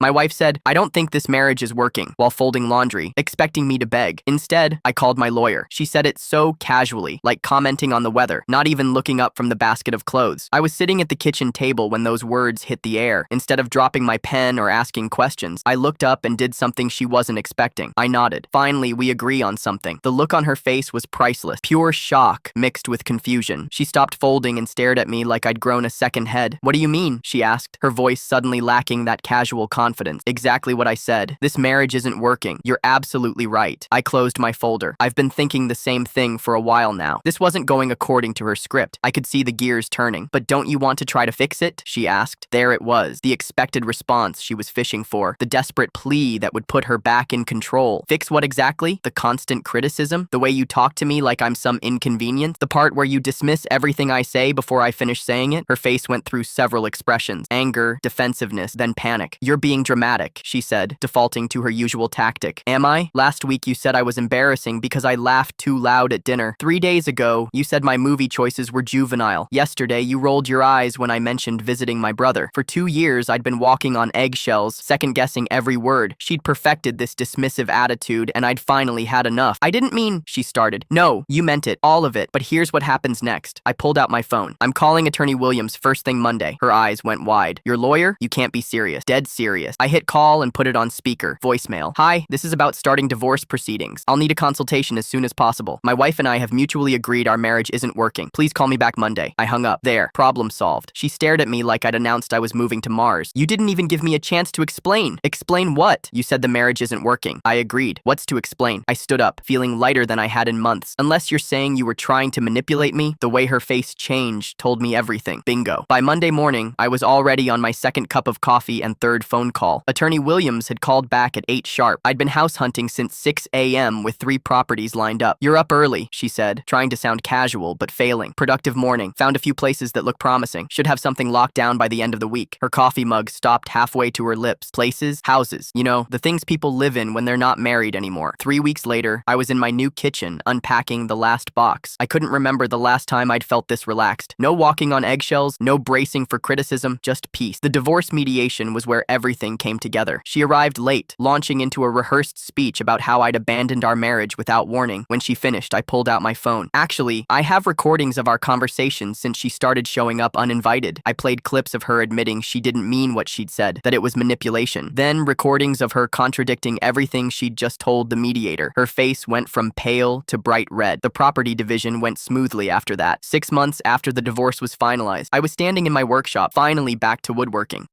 My wife said, "I don't think this marriage is working," while folding laundry, expecting me to beg. Instead, I called my lawyer. She said it so casually, like commenting on the weather, not even looking up from the basket of clothes. I was sitting at the kitchen table when those words hit the air. Instead of dropping my pen or asking questions, I looked up and did something she wasn't expecting. I nodded. Finally, we agree on something. The look on her face was priceless. Pure shock mixed with confusion. She stopped folding and stared at me like I'd grown a second head. "What do you mean?" she asked, her voice suddenly lacking that casual confidence. "Exactly what I said. This marriage isn't working. You're absolutely right." I closed my folder. I've been thinking the same thing for a while now. This wasn't going according to her script. I could see the gears turning. "But don't you want to try to fix it?" she asked. There it was, the expected response she was fishing for, the desperate plea that would put her back in control. Fix what exactly? The constant criticism? The way you talk to me like I'm some inconvenience? The part where you dismiss everything I say before I finish saying it? Her face went through several expressions: anger, defensiveness, then panic. "You're being dramatic," she said, defaulting to her usual tactic. "Am I? Last week you said I was embarrassing because I laughed too loud at dinner. 3 days ago, you said my movie choices were juvenile. Yesterday, you rolled your eyes when I mentioned visiting my brother. For 2 years, I'd been walking on eggshells, second-guessing every word. She'd perfected this dismissive attitude, and I'd finally had enough. I didn't mean," she started. "No, you meant it, all of it. But here's what happens next." I pulled out my phone. "I'm calling Attorney Williams first thing Monday." Her eyes went wide. "Your lawyer? You can't be serious." "Dead serious." I hit call and put it on speaker. Voicemail. "Hi, this is about starting divorce proceedings. I'll need a consultation as soon as possible. My wife and I have mutually agreed our marriage isn't working. Please call me back Monday." I hung up. There. Problem solved. She stared at me like I'd announced I was moving to Mars. "You didn't even give me a chance to explain." "Explain what?" "You said the marriage isn't working." I agreed. "What's to explain?" I stood up, feeling lighter than I had in months. "Unless you're saying you were trying to manipulate me." The way her face changed told me everything. Bingo. By Monday morning, I was already on my second cup of coffee and third phone call. Attorney Williams had called back at 8 sharp. I'd been house hunting since 6 a.m. with 3 properties lined up. "You're up early," she said, trying to sound casual, but failing. "Productive morning. Found a few places that look promising. Should have something locked down by the end of the week." Her coffee mug stopped halfway to her lips. Places, houses, you know, the things people live in when they're not married anymore. 3 weeks later, I was in my new kitchen, unpacking the last box. I couldn't remember the last time I'd felt this relaxed. No walking on eggshells, no bracing for criticism, just peace. The divorce mediation was where everything came together. She arrived late, launching into a rehearsed speech about how I'd abandoned our marriage without warning. When she finished, I pulled out my phone. Actually, I have recordings of our conversations since she started showing up uninvited. I played clips of her admitting she didn't mean what she'd said, that it was manipulation. Then recordings of her contradicting everything she'd just told the mediator. Her face went from pale to bright red. The property division went smoothly after that. 6 months after the divorce was finalized, I was standing in my workshop, finally back to woodworking.